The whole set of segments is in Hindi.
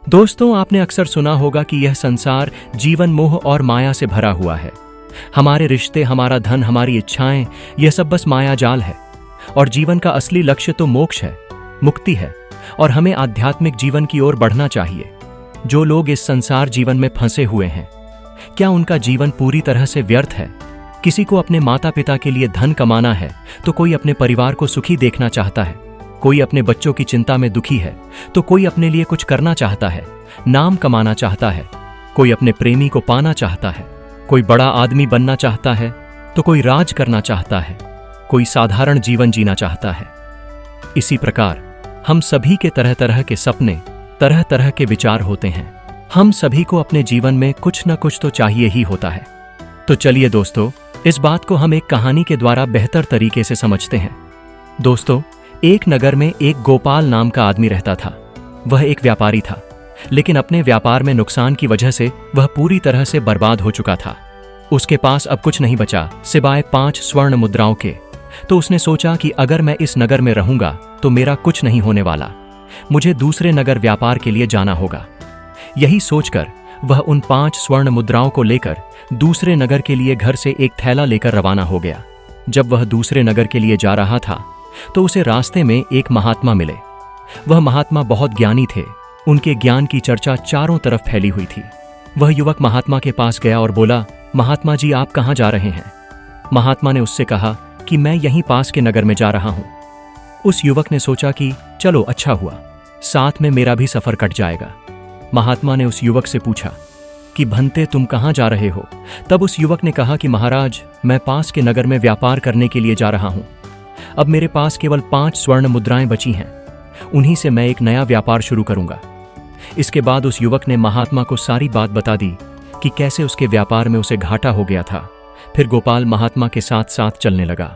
दोस्तों, आपने अक्सर सुना होगा कि यह संसार जीवन मोह और माया से भरा हुआ है। हमारे रिश्ते, हमारा धन, हमारी इच्छाएं, यह सब बस माया जाल है। और जीवन का असली लक्ष्य तो मोक्ष है, मुक्ति है, और हमें आध्यात्मिक जीवन की ओर बढ़ना चाहिए। जो लोग इस संसार जीवन में फंसे हुए हैं, क्या उनका जीवन पूरी तरह से व्यर्थ है? किसी को अपने माता पिता के लिए धन कमाना है, तो कोई अपने परिवार को सुखी देखना चाहता है। कोई अपने बच्चों की चिंता में दुखी है, तो कोई अपने लिए कुछ करना चाहता है, नाम कमाना चाहता है। कोई अपने प्रेमी को पाना चाहता है, कोई बड़ा आदमी बनना चाहता है, तो कोई राज करना चाहता है, कोई साधारण जीवन जीना चाहता है। इसी प्रकार हम सभी के तरह तरह के सपने, तरह तरह के विचार होते हैं। हम सभी को अपने जीवन में कुछ न कुछ तो चाहिए ही होता है। तो चलिए दोस्तों, इस बात को हम एक कहानी के द्वारा बेहतर तरीके से समझते हैं। दोस्तों, एक नगर में एक गोपाल नाम का आदमी रहता था। वह एक व्यापारी था, लेकिन अपने व्यापार में नुकसान की वजह से वह पूरी तरह से बर्बाद हो चुका था। उसके पास अब कुछ नहीं बचा सिवाय 5 स्वर्ण मुद्राओं के। तो उसने सोचा कि अगर मैं इस नगर में रहूंगा तो मेरा कुछ नहीं होने वाला, मुझे दूसरे नगर व्यापार के लिए जाना होगा। यही सोचकर वह उन 5 स्वर्ण मुद्राओं को लेकर दूसरे नगर के लिए घर से एक थैला लेकर रवाना हो गया। जब वह दूसरे नगर के लिए जा रहा था तो उसे रास्ते में एक महात्मा मिले। वह महात्मा बहुत ज्ञानी थे। उनके ज्ञान की चर्चा चारों तरफ फैली हुई थी। वह युवक महात्मा के पास गया और बोला, महात्मा जी, आप कहाँ जा रहे हैं? महात्मा ने उससे कहा कि मैं यहीं पास के नगर में जा रहा हूं। उस युवक ने सोचा कि चलो अच्छा हुआ, साथ में मेरा भी सफर कट जाएगा। महात्मा ने उस युवक से पूछा कि भंते, तुम कहाँ जा रहे हो? तब उस युवक ने कहा कि महाराज, मैं पास के नगर में व्यापार करने के लिए जा रहा हूं। अब मेरे पास केवल 5 स्वर्ण मुद्राएं बची हैं, उन्हीं से मैं एक नया व्यापार शुरू करूंगा। इसके बाद उस युवक ने महात्मा को सारी बात बता दी कि कैसे उसके व्यापार में उसे घाटा हो गया था। फिर गोपाल महात्मा के साथ साथ चलने लगा।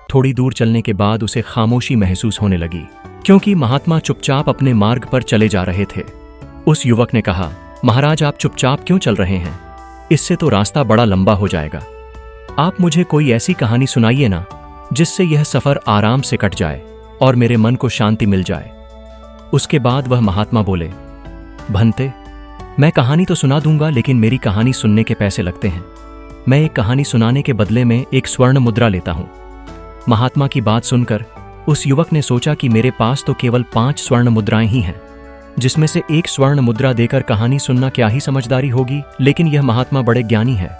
थोड़ी दूर चलने के बाद उसे खामोशी महसूस होने लगी, क्योंकि महात्मा चुपचाप अपने मार्ग पर चले जा रहे थे। उस युवक ने कहा, महाराज, आप चुपचाप क्यों चल रहे हैं? इससे तो रास्ता बड़ा लंबा हो जाएगा। आप मुझे कोई ऐसी कहानी सुनाइए ना, जिससे यह सफर आराम से कट जाए और मेरे मन को शांति मिल जाए। उसके बाद वह महात्मा बोले, भंते, मैं कहानी तो सुना दूंगा, लेकिन मेरी कहानी सुनने के पैसे लगते हैं। मैं एक कहानी सुनाने के बदले में एक स्वर्ण मुद्रा लेता हूं। महात्मा की बात सुनकर उस युवक ने सोचा कि मेरे पास तो केवल 5 स्वर्ण मुद्राएं ही हैं, जिसमें से एक स्वर्ण मुद्रा देकर कहानी सुनना क्या ही समझदारी होगी। लेकिन यह महात्मा बड़े ज्ञानी है,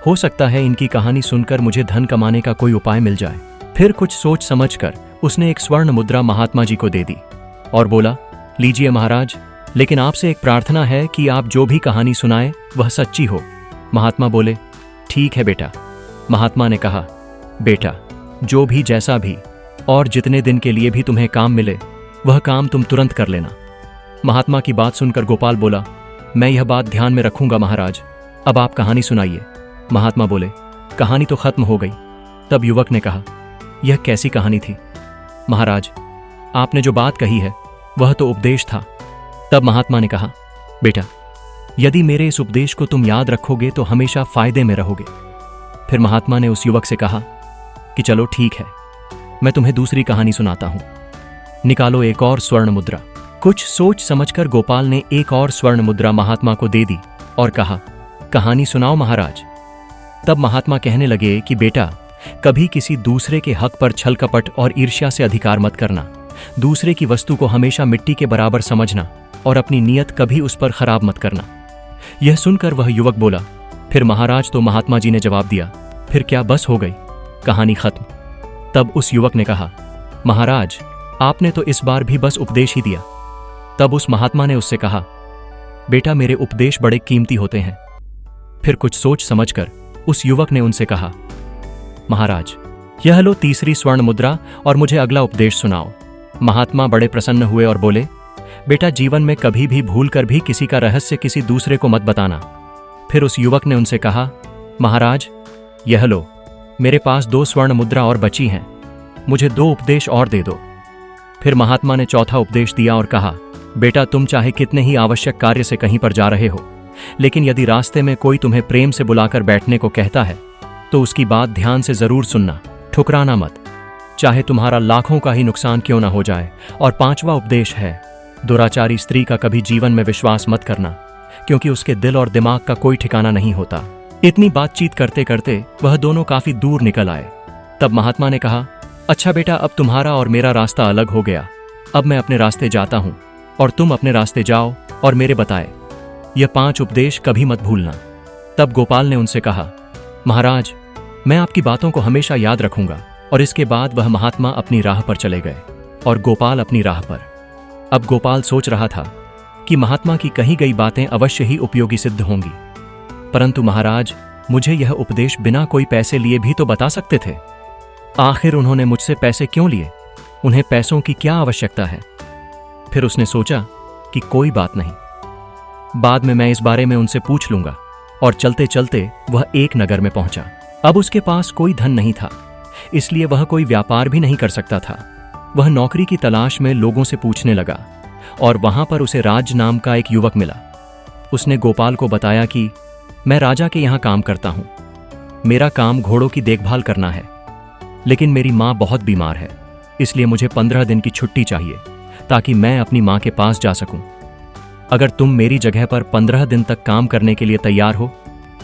हो सकता है इनकी कहानी सुनकर मुझे धन कमाने का कोई उपाय मिल जाए। फिर कुछ सोच समझकर उसने एक स्वर्ण मुद्रा महात्मा जी को दे दी और बोला, लीजिए महाराज, लेकिन आपसे एक प्रार्थना है कि आप जो भी कहानी सुनाए वह सच्ची हो। महात्मा बोले, ठीक है बेटा। महात्मा ने कहा, बेटा, जो भी जैसा भी और जितने दिन के लिए भी तुम्हें काम मिले, वह काम तुम तुरंत कर लेना। महात्मा की बात सुनकर गोपाल बोला, मैं यह बात ध्यान में रखूंगा महाराज। अब आप कहानी सुनाइए। महात्मा बोले, कहानी तो खत्म हो गई। तब युवक ने कहा, यह कैसी कहानी थी? महाराज, आपने जो बात कही है वह तो उपदेश था। तब महात्मा ने कहा, बेटा, यदि मेरे इस उपदेश को तुम याद रखोगे तो हमेशा फायदे में रहोगे। फिर महात्मा ने उस युवक से कहा कि चलो ठीक है, मैं तुम्हें दूसरी कहानी सुनाता हूं। निकालो एक और स्वर्ण मुद्रा। कुछ सोच समझकर गोपाल ने एक और स्वर्ण मुद्रा महात्मा को दे दी और कहा, कहानी सुनाओ महाराज। तब महात्मा कहने लगे कि बेटा, कभी किसी दूसरे के हक पर छल कपट और ईर्ष्या से अधिकार मत करना। दूसरे की वस्तु को हमेशा मिट्टी के बराबर समझना और अपनी नीयत कभी उस पर खराब मत करना। यह सुनकर वह युवक बोला, फिर महाराज, तो महात्मा जी ने जवाब दिया, फिर क्या बस हो गई, कहानी खत्म? तब उस युवक ने कहा, महाराज, आपने तो इस बार भी बस उपदेश ही दिया। तब उस महात्मा ने उससे कहा, बेटा, मेरे उपदेश बड़े कीमती होते हैं। फिर कुछ सोच समझकर उस युवक ने उनसे कहा, महाराज, यह लो तीसरी स्वर्ण मुद्रा और मुझे अगला उपदेश सुनाओ। महात्मा बड़े प्रसन्न हुए और बोले, बेटा, जीवन में कभी भी भूलकर भी किसी का रहस्य किसी दूसरे को मत बताना। फिर उस युवक ने उनसे कहा, महाराज, यह लो, मेरे पास 2 स्वर्ण मुद्रा और बची हैं, मुझे 2 उपदेश और दे दो। फिर महात्मा ने चौथा उपदेश दिया और कहा, बेटा, तुम चाहे कितने ही आवश्यक कार्य से कहीं पर जा रहे हो, लेकिन यदि रास्ते में कोई तुम्हें प्रेम से बुलाकर बैठने को कहता है तो उसकी बात ध्यान से जरूर सुनना, ठुकराना मत, चाहे तुम्हारा लाखों का ही नुकसान क्यों ना हो जाए। और 5वां उपदेश है, दुराचारी स्त्री का कभी जीवन में विश्वास मत करना, क्योंकि उसके दिल और दिमाग का कोई ठिकाना नहीं होता। इतनी बातचीत करते करते वह दोनों काफी दूर निकल आए। तब महात्मा ने कहा, अच्छा बेटा, अब तुम्हारा और मेरा रास्ता अलग हो गया। अब मैं अपने रास्ते जाता हूं और तुम अपने रास्ते जाओ और मेरे बताए यह 5 उपदेश कभी मत भूलना। तब गोपाल ने उनसे कहा, महाराज, मैं आपकी बातों को हमेशा याद रखूंगा। और इसके बाद वह महात्मा अपनी राह पर चले गए और गोपाल अपनी राह पर। अब गोपाल सोच रहा था कि महात्मा की कही गई बातें अवश्य ही उपयोगी सिद्ध होंगी, परंतु महाराज, मुझे यह उपदेश बिना कोई पैसे लिए भी तो बता सकते थे। आखिर उन्होंने मुझसे पैसे क्यों लिए? उन्हें पैसों की क्या आवश्यकता है? फिर उसने सोचा कि कोई बात नहीं, बाद में मैं इस बारे में उनसे पूछ लूंगा। और चलते चलते वह एक नगर में पहुंचा। अब उसके पास कोई धन नहीं था, इसलिए वह कोई व्यापार भी नहीं कर सकता था। वह नौकरी की तलाश में लोगों से पूछने लगा और वहां पर उसे राज नाम का एक युवक मिला। उसने गोपाल को बताया कि मैं राजा के यहाँ काम करता हूं। मेरा काम घोड़ों की देखभाल करना है, लेकिन मेरी माँ बहुत बीमार है, इसलिए मुझे 15 दिन की छुट्टी चाहिए ताकि मैं अपनी माँ के पास जा सकूं। अगर तुम मेरी जगह पर 15 दिन तक काम करने के लिए तैयार हो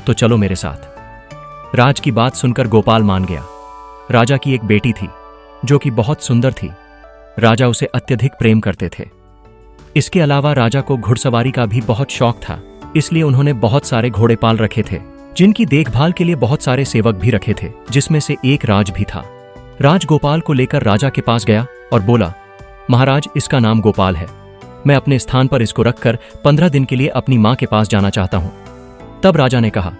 तो चलो मेरे साथ। राज की बात सुनकर गोपाल मान गया। राजा की एक बेटी थी जो कि बहुत सुंदर थी। राजा उसे अत्यधिक प्रेम करते थे। इसके अलावा राजा को घुड़सवारी का भी बहुत शौक था, इसलिए उन्होंने बहुत सारे घोड़े पाल रखे थे, जिनकी देखभाल के लिए बहुत सारे सेवक भी रखे थे, जिसमें से एक राज भी था। राज गोपाल को लेकर राजा के पास गया और बोला, महाराज, इसका नाम गोपाल है। मैं अपने स्थान पर इसको रखकर 15 दिन के लिए अपनी माँ के पास जाना चाहता हूँ। तब राजा ने कहा,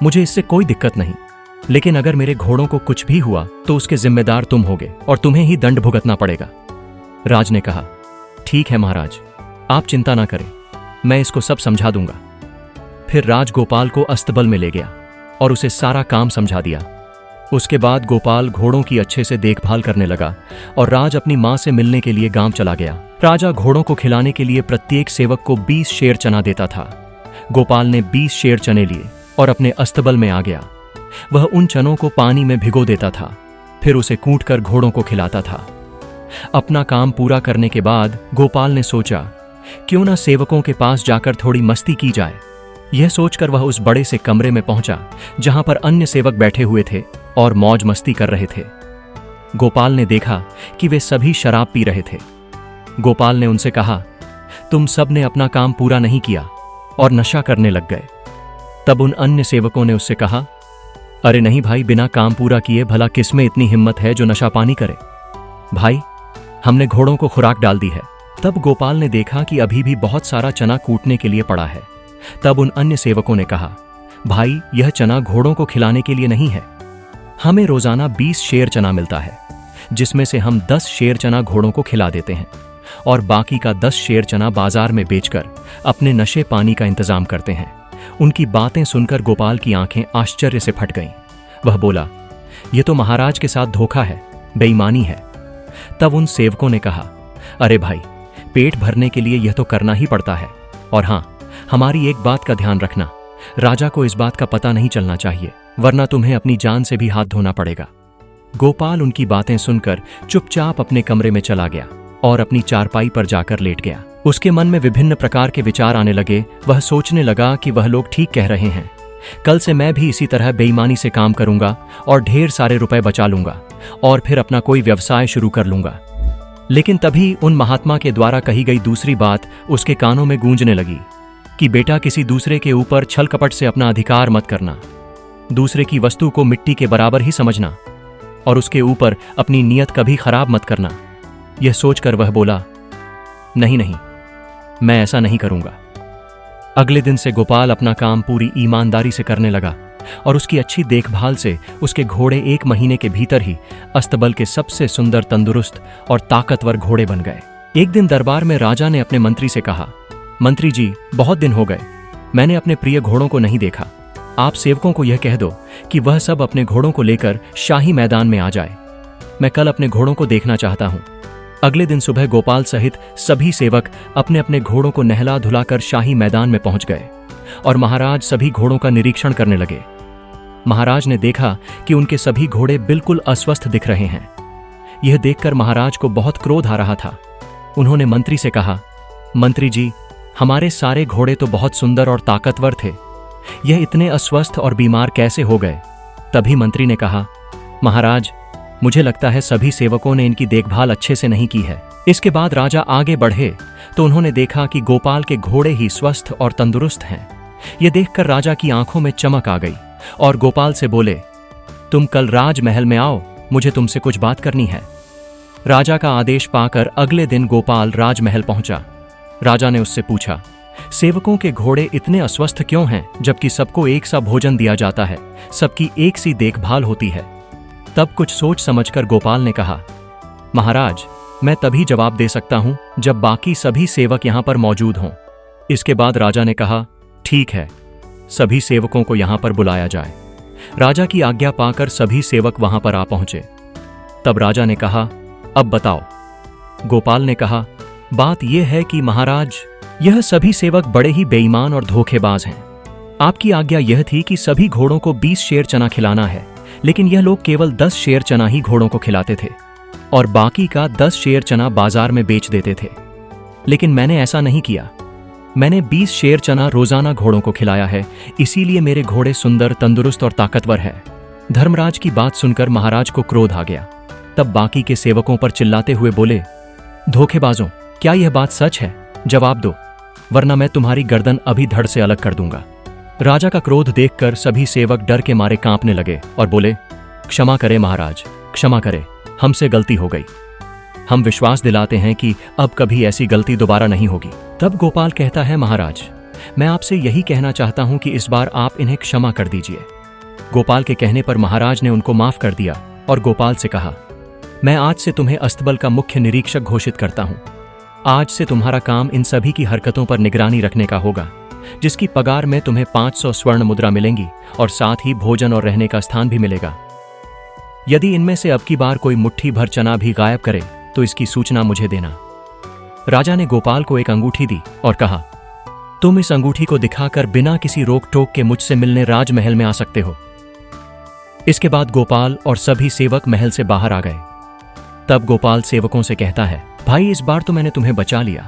मुझे इससे कोई दिक्कत नहीं, लेकिन अगर मेरे घोड़ों को कुछ भी हुआ तो उसके जिम्मेदार तुम होगे और तुम्हें ही दंड भुगतना पड़ेगा। राज ने कहा, ठीक है महाराज, आप चिंता ना करें, मैं इसको सब समझा दूंगा। फिर राज गोपाल को अस्तबल में ले गया और उसे सारा काम समझा दिया। उसके बाद गोपाल घोड़ों की अच्छे से देखभाल करने लगा और राज अपनी माँ से मिलने के लिए गांव चला गया। राजा घोड़ों को खिलाने के लिए प्रत्येक सेवक को 20 शेर चना देता था। गोपाल ने 20 शेर चने लिए और अपने अस्तबल में आ गया। वह उन चनों को पानी में भिगो देता था, फिर उसे कूटकर घोड़ों को खिलाता था। अपना काम पूरा करने के बाद गोपाल ने सोचा, क्यों ना सेवकों के पास जाकर थोड़ी मस्ती की जाए। यह सोचकर वह उस बड़े से कमरे में पहुंचा जहां पर अन्य सेवक बैठे हुए थे और मौज मस्ती कर रहे थे। गोपाल ने देखा कि वे सभी शराब पी रहे थे। गोपाल ने उनसे कहा, तुम सब ने अपना काम पूरा नहीं किया और नशा करने लग गए। तब उन अन्य सेवकों ने उससे कहा, अरे नहीं भाई, बिना काम पूरा किए भला किसमें इतनी हिम्मत है जो नशा पानी करे। भाई, हमने घोड़ों को खुराक डाल दी है। तब गोपाल ने देखा कि अभी भी बहुत सारा चना कूटने के लिए पड़ा है। तब उन अन्य सेवकों ने कहा, भाई, यह चना घोड़ों को खिलाने के लिए नहीं है। हमें रोजाना 20 शेर चना मिलता है, जिसमें से हम 10 शेर चना घोड़ों को खिला देते हैं और बाकी का 10 शेर चना बाजार में बेचकर अपने नशे पानी का इंतजाम करते हैं। उनकी बातें सुनकर गोपाल की आंखें आश्चर्य से फट गईं। वह बोला, यह तो महाराज के साथ धोखा है, बेईमानी है। तब उन सेवकों ने कहा, अरे भाई, पेट भरने के लिए यह तो करना ही पड़ता है। और हां, हमारी एक बात का ध्यान रखना, राजा को इस बात का पता नहीं चलना चाहिए, वरना तुम्हें अपनी जान से भी हाथ धोना पड़ेगा। गोपाल उनकी बातें सुनकर चुपचाप अपने कमरे में चला गया और अपनी चारपाई पर जाकर लेट गया। उसके मन में विभिन्न प्रकार के विचार आने लगे। वह सोचने लगा कि वह लोग ठीक कह रहे हैं। कल से मैं भी इसी तरह बेईमानी से काम करूंगा और ढेर सारे रुपए बचा लूंगा और फिर अपना कोई व्यवसाय शुरू कर लूंगा। लेकिन तभी उन महात्मा के द्वारा कही गई दूसरी बात उसके कानों में गूंजने लगी कि बेटा, किसी दूसरे के ऊपर छल कपट से अपना अधिकार मत करना, दूसरे की वस्तु को मिट्टी के बराबर ही समझना और उसके ऊपर अपनी नीयत कभी खराब मत करना। यह सोचकर वह बोला, नहीं नहीं, मैं ऐसा नहीं करूंगा। अगले दिन से गोपाल अपना काम पूरी ईमानदारी से करने लगा और उसकी अच्छी देखभाल से उसके घोड़े 1 महीने के भीतर ही अस्तबल के सबसे सुंदर, तंदुरुस्त और ताकतवर घोड़े बन गए। एक दिन दरबार में राजा ने अपने मंत्री से कहा, मंत्री जी, बहुत दिन हो गए, मैंने अपने प्रिय घोड़ों को नहीं देखा। आप सेवकों को यह कह दो कि वह सब अपने घोड़ों को लेकर शाही मैदान में आ जाए। मैं कल अपने घोड़ों को देखना चाहता हूं। अगले दिन सुबह गोपाल सहित सभी सेवक अपने अपने घोड़ों को नहला धुलाकर शाही मैदान में पहुंच गए और महाराज सभी घोड़ों का निरीक्षण करने लगे। महाराज ने देखा कि उनके सभी घोड़े बिल्कुल अस्वस्थ दिख रहे हैं। यह देखकर महाराज को बहुत क्रोध आ रहा था। उन्होंने मंत्री से कहा, मंत्री जी, हमारे सारे घोड़े तो बहुत सुंदर और ताकतवर थे, यह इतने अस्वस्थ और बीमार कैसे हो गए? तभी मंत्री ने कहा, महाराज, मुझे लगता है सभी सेवकों ने इनकी देखभाल अच्छे से नहीं की है। इसके बाद राजा आगे बढ़े तो उन्होंने देखा कि गोपाल के घोड़े ही स्वस्थ और तंदुरुस्त हैं। यह देखकर राजा की आंखों में चमक आ गई और गोपाल से बोले, तुम कल राजमहल में आओ, मुझे तुमसे कुछ बात करनी है। राजा का आदेश पाकर अगले दिन गोपाल राजमहल पहुंचा। राजा ने उससे पूछा, सेवकों के घोड़े इतने अस्वस्थ क्यों हैं जबकि सबको एक सा भोजन दिया जाता है, सबकी एक सी देखभाल होती है? तब कुछ सोच समझकर गोपाल ने कहा, महाराज, मैं तभी जवाब दे सकता हूं जब बाकी सभी सेवक यहां पर मौजूद हों। इसके बाद राजा ने कहा, ठीक है, सभी सेवकों को यहां पर बुलाया जाए। राजा की आज्ञा पाकर सभी सेवक वहां पर आ पहुंचे। तब राजा ने कहा, अब बताओ। गोपाल ने कहा, बात यह है कि महाराज, यह सभी सेवक बड़े ही बेईमान और धोखेबाज हैं। आपकी आज्ञा यह थी कि सभी घोड़ों को 20 शेर चना खिलाना है, लेकिन यह लोग केवल 10 शेर चना ही घोड़ों को खिलाते थे और बाकी का 10 शेर चना बाजार में बेच देते थे। लेकिन मैंने ऐसा नहीं किया। मैंने 20 शेर चना रोजाना घोड़ों को खिलाया है, इसीलिए मेरे घोड़े सुंदर, तंदुरुस्त और ताकतवर है। धर्मराज की बात सुनकर महाराज को क्रोध आ गया। तब बाकी के सेवकों पर चिल्लाते हुए बोले, धोखेबाजों, क्या यह बात सच है? जवाब दो, वरना मैं तुम्हारी गर्दन अभी धड़ से अलग कर दूंगा। राजा का क्रोध देखकर सभी सेवक डर के मारे कांपने लगे और बोले, क्षमा करें महाराज, क्षमा करें, हमसे गलती हो गई। हम विश्वास दिलाते हैं कि अब कभी ऐसी गलती दोबारा नहीं होगी। तब गोपाल कहता है, महाराज, मैं आपसे यही कहना चाहता हूं कि इस बार आप इन्हें क्षमा कर दीजिए। गोपाल के कहने पर महाराज ने उनको माफ कर दिया और गोपाल से कहा, मैं आज से तुम्हें अस्तबल का मुख्य निरीक्षक घोषित करता हूं। आज से तुम्हारा काम इन सभी की हरकतों पर निगरानी रखने का होगा, जिसकी पगार में तुम्हें 500 स्वर्ण मुद्रा मिलेंगी और साथ ही भोजन और रहने का स्थान भी मिलेगा। यदि इनमें से अब की बार कोई मुट्ठी भर चना भी गायब करे तो इसकी सूचना मुझे देना। राजा ने गोपाल को एक अंगूठी दी और कहा, तुम इस अंगूठी को दिखाकर बिना किसी रोक टोक के मुझसे मिलने राजमहल में आ सकते हो। इसके बाद गोपाल और सभी सेवक महल से बाहर आ गए। तब गोपाल सेवकों से कहता है, भाई, इस बार तो मैंने तुम्हें बचा लिया,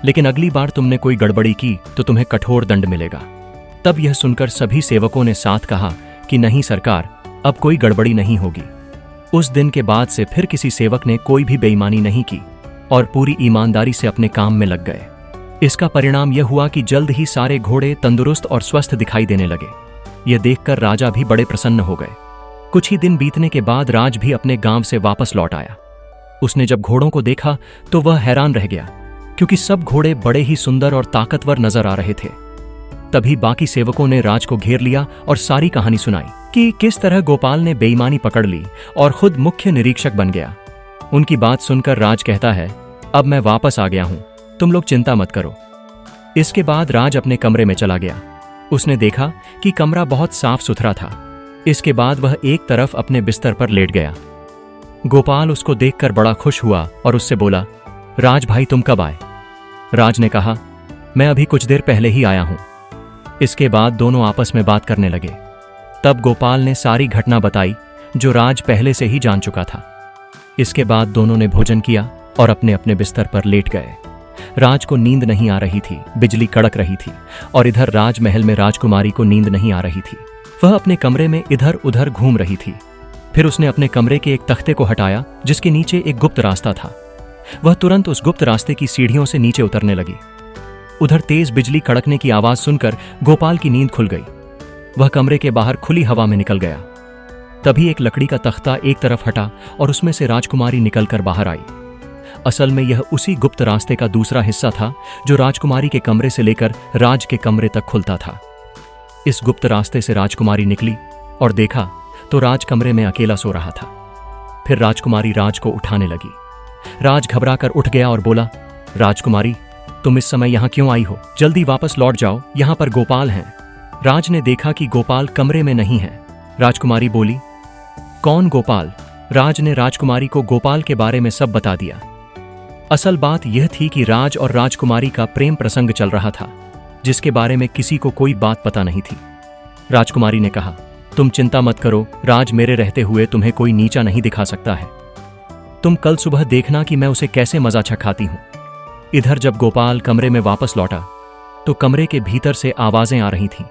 लेकिन अगली बार तुमने कोई गड़बड़ी की तो तुम्हें कठोर दंड मिलेगा। तब यह सुनकर सभी सेवकों ने साथ कहा कि नहीं सरकार, अब कोई गड़बड़ी नहीं होगी। उस दिन के बाद से फिर किसी सेवक ने कोई भी बेईमानी नहीं की और पूरी ईमानदारी से अपने काम में लग गए। इसका परिणाम यह हुआ कि जल्द ही सारे घोड़े तंदुरुस्त और स्वस्थ दिखाई देने लगे। यह देखकर राजा भी बड़े प्रसन्न हो गए। कुछ ही दिन बीतने के बाद राज भी अपने गांव से वापस लौट आया। उसने जब घोड़ों को देखा तो वह हैरान रह गया, क्योंकि सब घोड़े बड़े ही सुंदर और ताकतवर नजर आ रहे थे। तभी बाकी सेवकों ने राज को घेर लिया और सारी कहानी सुनाई कि किस तरह गोपाल ने बेईमानी पकड़ ली और खुद मुख्य निरीक्षक बन गया। उनकी बात सुनकर राज कहता है, अब मैं वापस आ गया हूं, तुम लोग चिंता मत करो। इसके बाद राज अपने कमरे में चला गया। उसने देखा कि कमरा बहुत साफ सुथरा था। इसके बाद वह एक तरफ अपने बिस्तर पर लेट गया। गोपाल उसको देखकर बड़ा खुश हुआ और उससे बोला, राज भाई, तुम कब आए? राज ने कहा, मैं अभी कुछ देर पहले ही आया हूं। इसके बाद दोनों आपस में बात करने लगे। तब गोपाल ने सारी घटना बताई जो राज पहले से ही जान चुका था। इसके बाद दोनों ने भोजन किया और अपने अपने बिस्तर पर लेट गए। राज को नींद नहीं आ रही थी, बिजली कड़क रही थी और इधर राजमहल में राजकुमारी को नींद नहीं आ रही थी। वह अपने कमरे में इधर उधर घूम रही थी। फिर उसने अपने कमरे के एक तख्ते को हटाया जिसके नीचे एक गुप्त रास्ता था। वह तुरंत उस गुप्त रास्ते की सीढ़ियों से नीचे उतरने लगी। उधर तेज बिजली कड़कने की आवाज सुनकर गोपाल की नींद खुल गई। वह कमरे के बाहर खुली हवा में निकल गया। तभी एक लकड़ी का तख्ता एक तरफ हटा और उसमें से राजकुमारी निकलकर बाहर आई। असल में यह उसी गुप्त रास्ते का दूसरा हिस्सा था जो राजकुमारी के कमरे से लेकर राज के कमरे तक खुलता था। इस गुप्त रास्ते से राजकुमारी निकली और देखा तो राज कमरे में अकेला सो रहा था। फिर राजकुमारी राज को उठाने लगी। राज घबराकर उठ गया और बोला, राजकुमारी, तुम इस समय यहां क्यों आई हो? जल्दी वापस लौट जाओ, यहां पर गोपाल हैं। राज ने देखा कि गोपाल कमरे में नहीं है। राजकुमारी बोली, कौन गोपाल? राज ने राजकुमारी को गोपाल के बारे में सब बता दिया। असल बात यह थी कि राज और राजकुमारी का प्रेम प्रसंग चल रहा था, जिसके बारे में किसी को कोई बात पता नहीं थी। राजकुमारी ने कहा, तुम चिंता मत करो, राज मेरे रहते हुए तुम्हें कोई नीचा नहीं दिखा सकता है। तुम कल सुबह देखना कि मैं उसे कैसे मजा चखाती हूं। इधर जब गोपाल कमरे में वापस लौटा तो कमरे के भीतर से आवाजें आ रही थीं।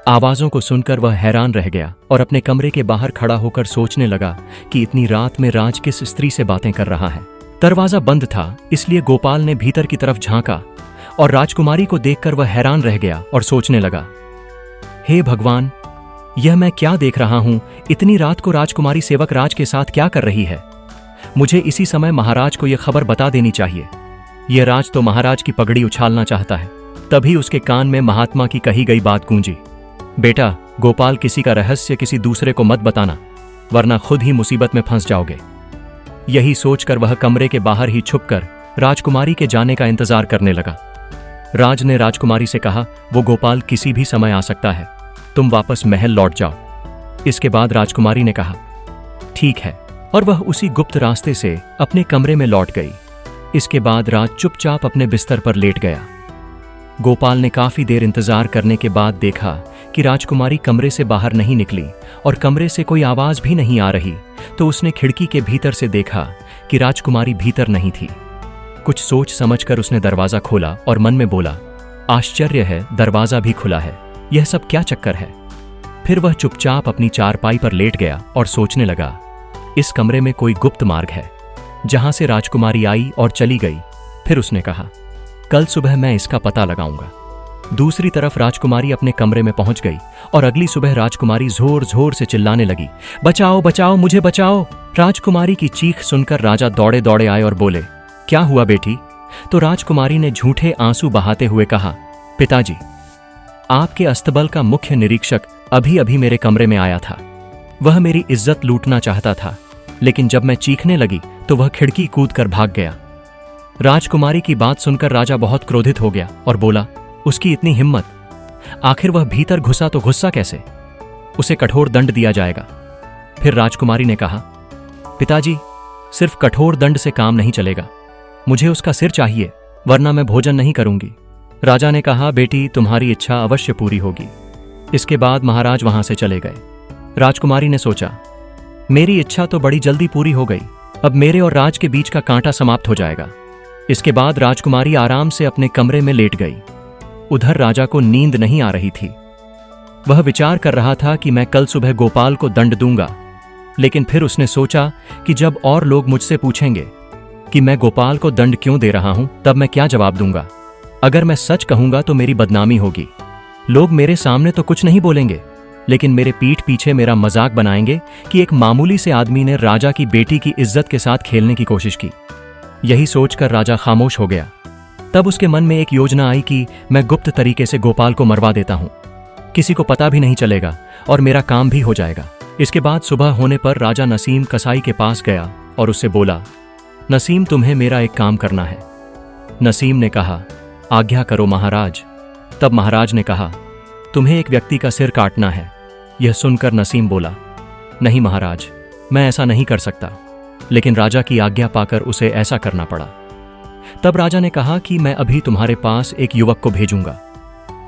आवाजों को सुनकर वह हैरान रह गया और अपने कमरे के बाहर खड़ा होकर सोचने लगा कि इतनी रात में राज किस स्त्री से बातें कर रहा है। दरवाजा बंद था, इसलिए गोपाल ने भीतर की तरफ झांका और राजकुमारी को देखकर वह हैरान रह गया और सोचने लगा, हे भगवान, यह मैं क्या देख रहा हूं? इतनी रात को राजकुमारी सेवक राज के साथ क्या कर रही है? मुझे इसी समय महाराज को यह खबर बता देनी चाहिए। यह राज तो महाराज की पगड़ी उछालना चाहता है। तभी उसके कान में महात्मा की कही गई बात गूंजी, बेटा गोपाल, किसी का रहस्य किसी दूसरे को मत बताना, वरना खुद ही मुसीबत में फंस जाओगे। यही सोचकर वह कमरे के बाहर ही छुपकर राजकुमारी के जाने का इंतजार करने लगा। राज ने राजकुमारी से कहा, वो गोपाल किसी भी समय आ सकता है, तुम वापस महल लौट जाओ। इसके बाद राजकुमारी ने कहा, ठीक है, और वह उसी गुप्त रास्ते से अपने कमरे में लौट गई। इसके बाद राज चुपचाप अपने बिस्तर पर लेट गया। गोपाल ने काफी देर इंतजार करने के बाद देखा कि राजकुमारी कमरे से बाहर नहीं निकली और कमरे से कोई आवाज भी नहीं आ रही, तो उसने खिड़की के भीतर से देखा कि राजकुमारी भीतर नहीं थी। कुछ सोच समझकर उसने दरवाजा खोला और मन में बोला, आश्चर्य है, दरवाजा भी खुला है, यह सब क्या चक्कर है? फिर वह चुपचाप अपनी चारपाई पर लेट गया और सोचने लगा, इस कमरे में कोई गुप्त मार्ग है जहां से राजकुमारी आई और चली गई। फिर उसने कहा, कल सुबह मैं इसका पता लगाऊंगा। दूसरी तरफ राजकुमारी अपने कमरे में पहुंच गई और अगली सुबह राजकुमारी जोर जोर से चिल्लाने लगी, बचाओ बचाओ, मुझे बचाओ। राजकुमारी की चीख सुनकर राजा दौड़े दौड़े आए और बोले, क्या हुआ बेटी? तो राजकुमारी ने झूठे आंसू बहाते हुए कहा, पिताजी, आपके अस्तबल का मुख्य निरीक्षक अभी अभी मेरे कमरे में आया था। वह मेरी इज्जत लूटना चाहता था, लेकिन जब मैं चीखने लगी तो वह खिड़की कूदकर भाग गया। राजकुमारी की बात सुनकर राजा बहुत क्रोधित हो गया और बोला, उसकी इतनी हिम्मत, आखिर वह भीतर घुसा तो गुस्सा कैसे? उसे कठोर दंड दिया जाएगा। फिर राजकुमारी ने कहा, पिताजी, सिर्फ कठोर दंड से काम नहीं चलेगा, मुझे उसका सिर चाहिए, वरना मैं भोजन नहीं करूंगी। राजा ने कहा, बेटी, तुम्हारी इच्छा अवश्य पूरी होगी। इसके बाद महाराज वहां से चले गए। राजकुमारी ने सोचा, मेरी इच्छा तो बड़ी जल्दी पूरी हो गई, अब मेरे और राज के बीच का कांटा समाप्त हो जाएगा। इसके बाद राजकुमारी आराम से अपने कमरे में लेट गई। उधर राजा को नींद नहीं आ रही थी। वह विचार कर रहा था कि मैं कल सुबह गोपाल को दंड दूंगा, लेकिन फिर उसने सोचा कि जब और लोग मुझसे पूछेंगे कि मैं गोपाल को दंड क्यों दे रहा हूं, तब मैं क्या जवाब दूंगा? अगर मैं सच कहूंगा तो मेरी बदनामी होगी। लोग मेरे सामने तो कुछ नहीं बोलेंगे, लेकिन मेरे पीठ पीछे मेरा मजाक बनाएंगे कि एक मामूली से आदमी ने राजा की बेटी की इज्जत के साथ खेलने की कोशिश की। यही सोचकर राजा खामोश हो गया। तब उसके मन में एक योजना आई कि मैं गुप्त तरीके से गोपाल को मरवा देता हूं, किसी को पता भी नहीं चलेगा और मेरा काम भी हो जाएगा। इसके बाद सुबह होने पर राजा नसीम कसाई के पास गया और उससे बोला, नसीम, तुम्हें मेरा एक काम करना है। नसीम ने कहा, आज्ञा करो महाराज। तब महाराज ने कहा, तुम्हें एक व्यक्ति का सिर काटना है। यह सुनकर नसीम बोला, नहीं महाराज, मैं ऐसा नहीं कर सकता। लेकिन राजा की आज्ञा पाकर उसे ऐसा करना पड़ा। तब राजा ने कहा कि मैं अभी तुम्हारे पास एक युवक को भेजूंगा,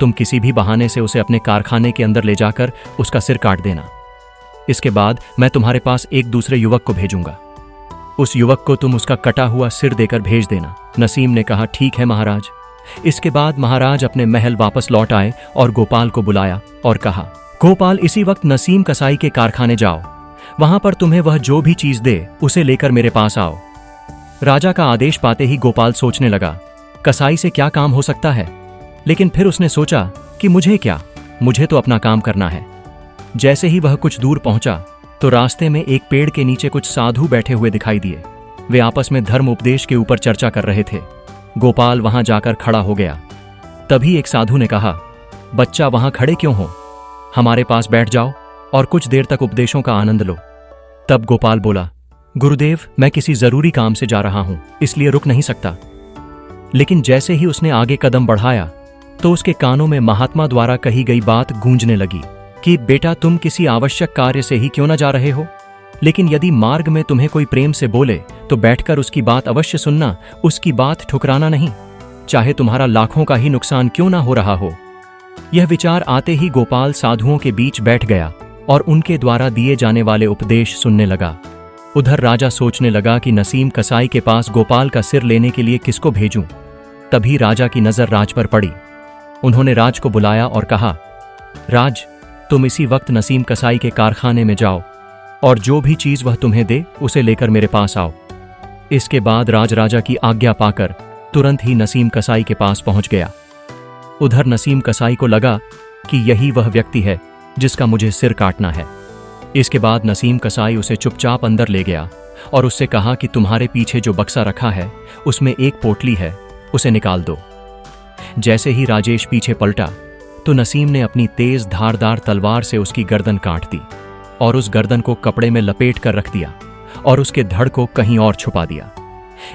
तुम किसी भी बहाने से उसे अपने कारखाने के अंदर ले जाकर उसका सिर काट देना। इसके बाद मैं तुम्हारे पास एक दूसरे युवक को भेजूंगा, उस युवक को तुम उसका कटा हुआ सिर देकर भेज देना। नसीम ने कहा, ठीक है महाराज। इसके बाद महाराज अपने महल वापस लौट आए और गोपाल को बुलाया और कहा, गोपाल, इसी वक्त नसीम कसाई के कारखाने जाओ, वहां पर तुम्हें वह जो भी चीज दे उसे लेकर मेरे पास आओ। राजा का आदेश पाते ही गोपाल सोचने लगा, कसाई से क्या काम हो सकता है? लेकिन फिर उसने सोचा कि मुझे क्या, मुझे तो अपना काम करना है। जैसे ही वह कुछ दूर पहुंचा तो रास्ते में एक पेड़ के नीचे कुछ साधु बैठे हुए दिखाई दिए। वे आपस में धर्म उपदेश के ऊपर चर्चा कर रहे थे। गोपाल वहां जाकर खड़ा हो गया। तभी एक साधु ने कहा, बच्चा, वहां खड़े क्यों हो? हमारे पास बैठ जाओ और कुछ देर तक उपदेशों का आनंद लो। तब गोपाल बोला, गुरुदेव, मैं किसी जरूरी काम से जा रहा हूं, इसलिए रुक नहीं सकता। लेकिन जैसे ही उसने आगे कदम बढ़ाया तो उसके कानों में महात्मा द्वारा कही गई बात गूंजने लगी कि बेटा, तुम किसी आवश्यक कार्य से ही क्यों न जा रहे हो, लेकिन यदि मार्ग में तुम्हें कोई प्रेम से बोले तो बैठकर उसकी बात अवश्य सुनना, उसकी बात ठुकराना नहीं, चाहे तुम्हारा लाखों का ही नुकसान क्यों ना हो रहा हो। यह विचार आते ही गोपाल साधुओं के बीच बैठ गया और उनके द्वारा दिए जाने वाले उपदेश सुनने लगा। उधर राजा सोचने लगा कि नसीम कसाई के पास गोपाल का सिर लेने के लिए किसको भेजूं। तभी राजा की नजर राज पर पड़ी। उन्होंने राज को बुलाया और कहा, राज, तुम इसी वक्त नसीम कसाई के कारखाने में जाओ और जो भी चीज वह तुम्हें दे उसे लेकर मेरे पास आओ। इसके बाद राज राजा की आज्ञा पाकर तुरंत ही नसीम कसाई के पास पहुंच गया। उधर नसीम कसाई को लगा कि यही वह व्यक्ति है जिसका मुझे सिर काटना है। इसके बाद नसीम कसाई उसे चुपचाप अंदर ले गया और उससे कहा कि तुम्हारे पीछे जो बक्सा रखा है उसमें एक पोटली है, उसे निकाल दो। जैसे ही राजेश पीछे पलटा तो नसीम ने अपनी तेज धारदार तलवार से उसकी गर्दन काट दी और उस गर्दन को कपड़े में लपेट कर रख दिया और उसके धड़ को कहीं और छुपा दिया।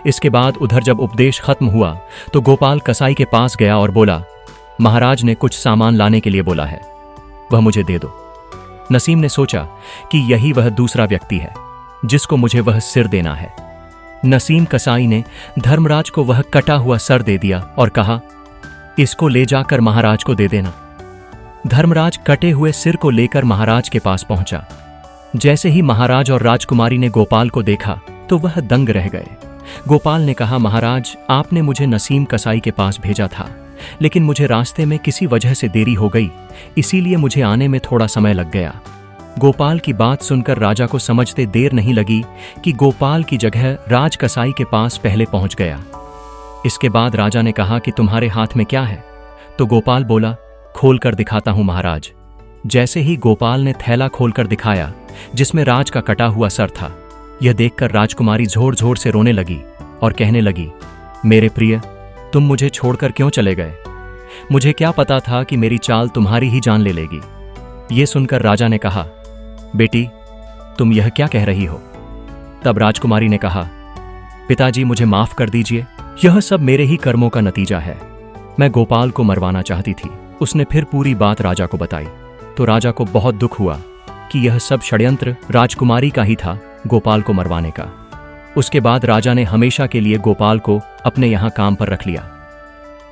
इसके बाद उधर जब उपदेश खत्म हुआ तो गोपाल कसाई के पास गया और बोला, महाराज ने कुछ सामान लाने के लिए बोला है, वह मुझे दे दो। नसीम ने सोचा कि यही वह दूसरा व्यक्ति है जिसको मुझे वह सिर देना है। नसीम कसाई ने धर्मराज को वह कटा हुआ सर दे दिया और कहा, इसको ले जाकर महाराज को दे देना। धर्मराज कटे हुए सिर को लेकर महाराज के पास पहुंचा। जैसे ही महाराज और राजकुमारी ने गोपाल को देखा तो वह दंग रह गए। गोपाल ने कहा, महाराज, आपने मुझे नसीम कसाई के पास भेजा था, लेकिन मुझे रास्ते में किसी वजह से देरी हो गई, इसीलिए मुझे आने में थोड़ा समय लग गया। गोपाल की बात सुनकर राजा को समझते देर नहीं लगी कि गोपाल की जगह राज कसाई के पास पहले पहुंच गया। इसके बाद राजा ने कहा कि तुम्हारे हाथ में क्या है? तो गोपाल बोला, खोल कर दिखाता हूं महाराज। जैसे ही गोपाल ने थैला खोलकर दिखाया जिसमें राज का कटा हुआ सर था, यह देखकर राजकुमारी जोर जोर से रोने लगी और कहने लगी, मेरे प्रिय, तुम मुझे छोड़कर क्यों चले गए? मुझे क्या पता था कि मेरी चाल तुम्हारी ही जान ले लेगी। ये सुनकर राजा ने कहा, बेटी, तुम यह क्या कह रही हो? तब राजकुमारी ने कहा, पिताजी, मुझे माफ कर दीजिए, यह सब मेरे ही कर्मों का नतीजा है। मैं गोपाल को मरवाना चाहती थी। उसने फिर पूरी बात राजा को बताई तो राजा को बहुत दुख हुआ कि यह सब षड्यंत्र राजकुमारी का ही था गोपाल को मरवाने का। उसके बाद राजा ने हमेशा के लिए गोपाल को अपने यहाँ काम पर रख लिया।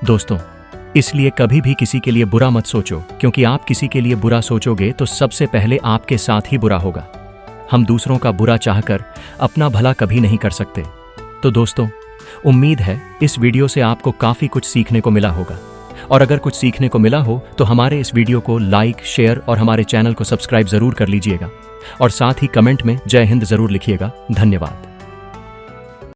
दोस्तों, इसलिए कभी भी किसी के लिए बुरा मत सोचो, क्योंकि आप किसी के लिए बुरा सोचोगे तो सबसे पहले आपके साथ ही बुरा होगा। हम दूसरों का बुरा चाहकर अपना भला कभी नहीं कर सकते। तो दोस्तों, उम्मीद है इस वीडियो से आपको काफ़ी कुछ सीखने को मिला होगा, और अगर कुछ सीखने को मिला हो तो हमारे इस वीडियो को लाइक, शेयर और हमारे चैनल को सब्सक्राइब ज़रूर कर लीजिएगा, और साथ ही कमेंट में जय हिंद ज़रूर लिखिएगा। धन्यवाद।